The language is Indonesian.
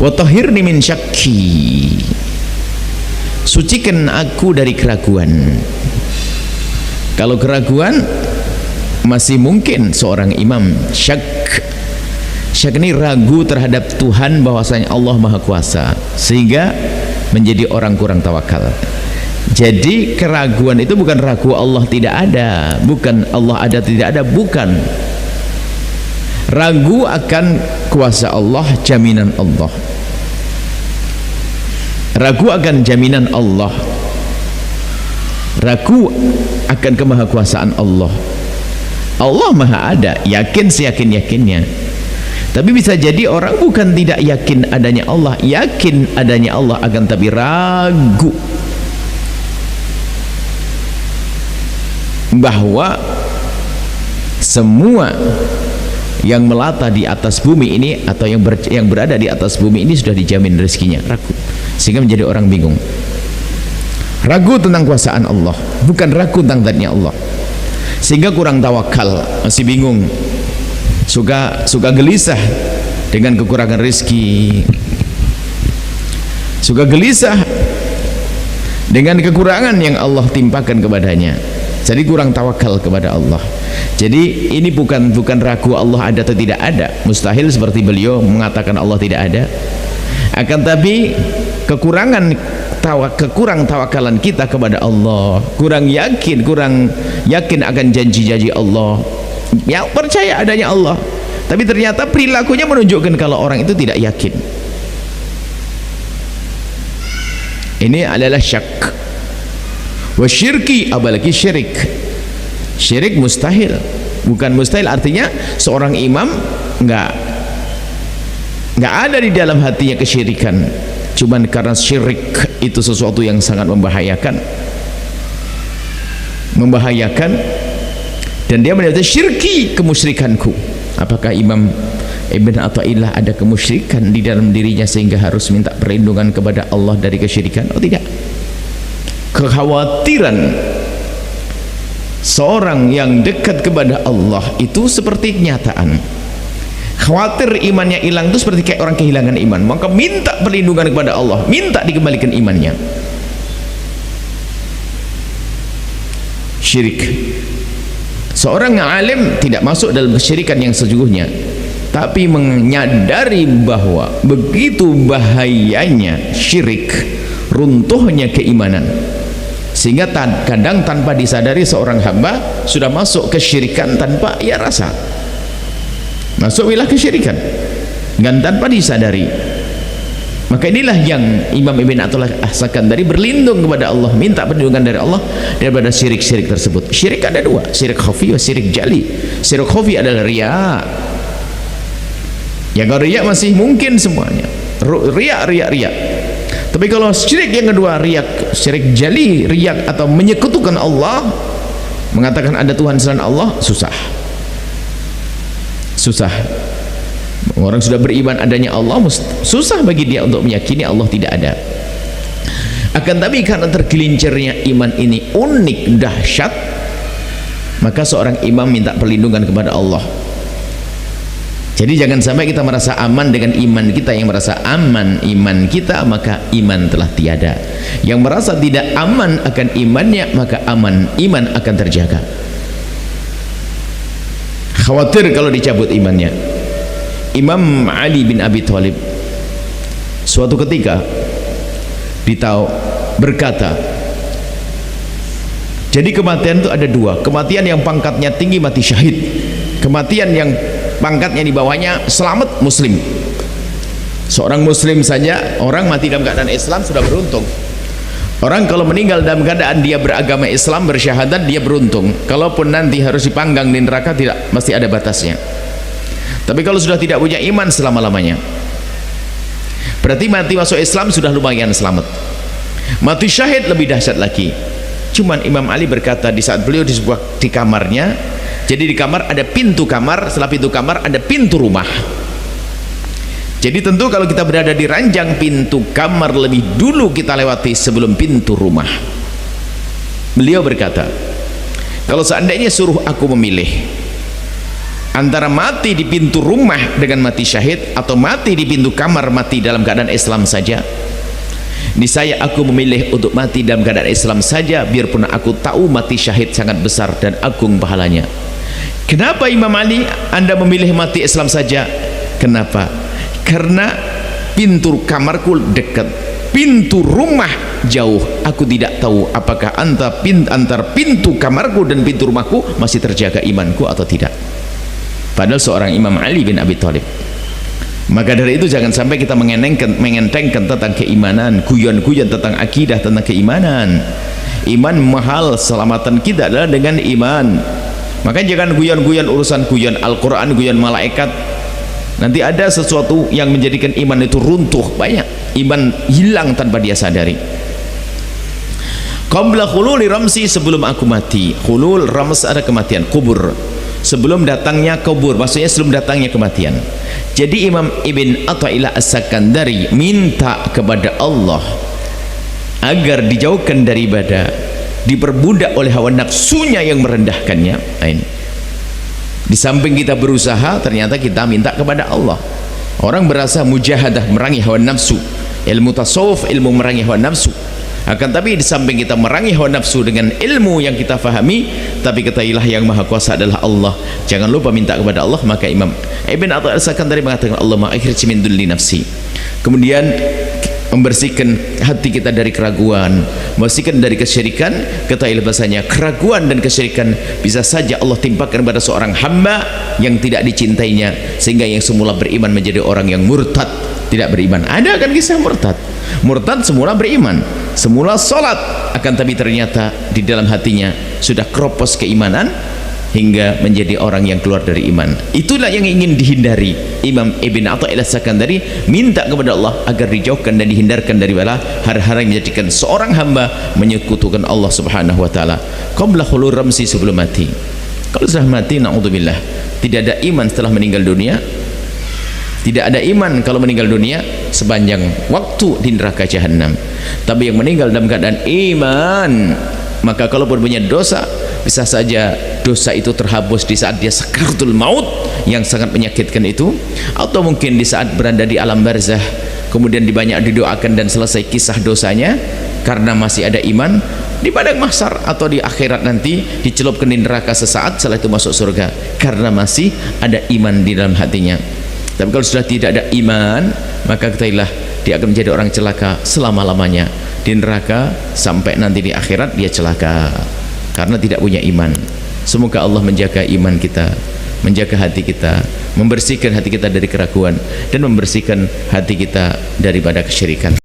wa tahhirni min syakki, sucikan aku dari keraguan. Kalau keraguan masih mungkin seorang imam syak ini ragu terhadap Tuhan bahwasanya Allah Maha Kuasa, sehingga menjadi orang kurang tawakal. Jadi keraguan itu bukan ragu Allah tidak ada, bukan Allah ada tidak ada, bukan. Ragu akan kuasa Allah, jaminan Allah. Ragu akan jaminan Allah, ragu akan kemahakuasaan Allah. Allah Maha ada, yakin seyakin-yakinnya. Tapi bisa jadi orang bukan tidak yakin adanya Allah, yakin adanya Allah akan tapi ragu bahwa semua yang melata di atas bumi ini atau yang berada di atas bumi ini sudah dijamin rezekinya. Ragu, sehingga menjadi orang bingung. Ragu tentang kuasaan Allah, bukan ragu tentang zatnya Allah, sehingga kurang tawakal, masih bingung, suka gelisah dengan kekurangan rezeki, suka gelisah dengan kekurangan yang Allah timpakan kepadanya. Jadi kurang tawakal kepada Allah. Jadi ini bukan ragu Allah ada atau tidak ada, mustahil seperti beliau mengatakan Allah tidak ada. Akan tapi kekurangan tawakalan kita kepada Allah, kurang yakin akan janji-janji Allah. Ya, percaya adanya Allah, tapi ternyata perilakunya menunjukkan kalau orang itu tidak yakin. Ini adalah syak. Wa syirki, apalagi syirik. Syirik mustahil. Bukan mustahil artinya seorang imam enggak ada di dalam hatinya kesyirikan, cuman karena syirik itu sesuatu yang sangat membahayakan, dan dia menyebut syirki, kemusyrikanku. Apakah Imam Ibn Athaillah ada kemusyrikan di dalam dirinya sehingga harus minta perlindungan kepada Allah dari kesyirikan? Oh tidak. Kekhawatiran seorang yang dekat kepada Allah itu seperti kenyataan. Khawatir imannya hilang itu seperti kayak orang kehilangan iman, maka minta perlindungan kepada Allah, minta dikembalikan imannya. Syirik. Seorang alim tidak masuk dalam kesyirikan yang sesungguhnya, tapi menyadari bahwa begitu bahayanya syirik, runtuhnya keimanan, sehingga kadang tanpa disadari seorang hamba sudah masuk kesyirikan tanpa ia rasa, masuk wilayah kesyirikan dan tanpa disadari. Maka inilah yang Imam Ibn Athaillah ahsakan dari berlindung kepada Allah, minta perlindungan dari Allah daripada syirik-syirik tersebut. Syirik ada dua, syirik khafi dan syirik jali. Syirik khafi adalah riya. Yang riya masih mungkin semuanya, riya. Tapi kalau syirik yang kedua, riak, syirik jali, riak atau menyekutukan Allah, mengatakan ada Tuhan selain Allah, susah. Orang sudah beriman adanya Allah, susah bagi dia untuk meyakini Allah tidak ada. Akan tapi karena tergelincirnya iman ini unik, dahsyat, maka seorang imam minta perlindungan kepada Allah. Jadi jangan sampai kita merasa aman dengan iman kita. Yang merasa aman iman kita, maka iman telah tiada. Yang merasa tidak aman akan imannya, maka iman akan terjaga. Khawatir kalau dicabut imannya. Imam Ali bin Abi Thalib suatu ketika berkata, jadi kematian itu ada dua, kematian yang pangkatnya tinggi mati syahid, kematian yang pangkatnya di bawahnya selamat muslim. Seorang muslim saja, orang mati dalam keadaan Islam sudah beruntung. Orang kalau meninggal dalam keadaan dia beragama Islam, bersyahadat, dia beruntung. Kalaupun nanti harus dipanggang di neraka, tidak, mesti ada batasnya. Tapi kalau sudah tidak punya iman selama-lamanya, berarti mati masuk Islam sudah lumayan selamat. Mati syahid lebih dahsyat lagi. Cuman Imam Ali berkata di saat beliau di kamarnya, jadi di kamar ada pintu kamar, setelah pintu kamar ada pintu rumah. Jadi tentu kalau kita berada di ranjang, pintu kamar lebih dulu kita lewati sebelum pintu rumah. Beliau berkata, kalau seandainya suruh aku memilih antara mati di pintu rumah dengan mati syahid atau mati di pintu kamar mati dalam keadaan Islam saja. Di saya aku memilih untuk mati dalam keadaan Islam saja, biarpun aku tahu mati syahid sangat besar dan agung pahalanya. Kenapa Imam Ali Anda memilih mati Islam saja? Kenapa? Karena pintu kamarku dekat, pintu rumah jauh. Aku tidak tahu apakah antar pintu kamarku dan pintu rumahku masih terjaga imanku atau tidak. Padahal seorang Imam Ali bin Abi Thalib. Maka dari itu jangan sampai kita mengentengkan tentang keimanan, guyon-guyon tentang akidah, tentang keimanan. Iman mahal, selamatan kita adalah dengan iman. Maka jangan guyon-guyon urusan guyon Al-Quran, guyon malaikat. Nanti ada sesuatu yang menjadikan iman itu runtuh, banyak iman hilang tanpa dia sadari. Qabla khululi ramsi, sebelum aku mati. Khulul rams ada kematian, kubur. Sebelum datangnya kubur, maksudnya sebelum datangnya kematian. Jadi Imam Ibn Athaillah As-Sakandari minta kepada Allah agar dijauhkan daripada diperbudak oleh hawa nafsunya yang merendahkannya. Nah, ini di samping kita berusaha, ternyata kita minta kepada Allah. Orang berasa mujahadah, merangi hawa nafsu. Ilmu tasawuf, ilmu merangi hawa nafsu. Akan tapi di samping kita merangi hawa nafsu dengan ilmu yang kita fahami, tapi ketahuilah yang maha kuasa adalah Allah. Jangan lupa minta kepada Allah. Maka Imam Ibn Athaillah As-Sakandari mengatakan, Allahumma akhirji min dulli nafsi. Kemudian membersihkan hati kita dari keraguan, membersihkan dari kesyirikan. Ketahuilah bahasanya keraguan dan kesyirikan bisa saja Allah timpakan pada seorang hamba yang tidak dicintainya, sehingga yang semula beriman menjadi orang yang murtad, tidak beriman. Ada kan kisah murtad? Murtad semula beriman, semula sholat, akan tapi ternyata di dalam hatinya sudah keropos keimanan hingga menjadi orang yang keluar dari iman. Itulah yang ingin dihindari. Imam Ibn Athaillah As-Sakandari minta kepada Allah agar dijauhkan dan dihindarkan dari hal-hal yang menjadikan seorang hamba menyekutukan Allah Subhanahu wa taala. Qabla khulul ramsi, sebelum mati. Kalau sudah mati, naudzubillah, tidak ada iman setelah meninggal dunia. Tidak ada iman kalau meninggal dunia sepanjang waktu di neraka jahanam. Tapi yang meninggal dalam keadaan iman, maka kalaupun punya dosa, bisa saja dosa itu terhapus di saat dia sakaratul maut yang sangat menyakitkan itu, atau mungkin di saat berada di alam barzah, kemudian dibanyak didoakan dan selesai kisah dosanya karena masih ada iman. Di padang mahsyar atau di akhirat nanti dicelupkan di neraka sesaat, setelah itu masuk surga karena masih ada iman di dalam hatinya. Tapi kalau sudah tidak ada iman, maka ketahuilah dia akan menjadi orang celaka selama-lamanya di neraka, sampai nanti di akhirat dia celaka karena tidak punya iman. Semoga Allah menjaga iman kita, menjaga hati kita, membersihkan hati kita dari keraguan, dan membersihkan hati kita daripada kesyirikan.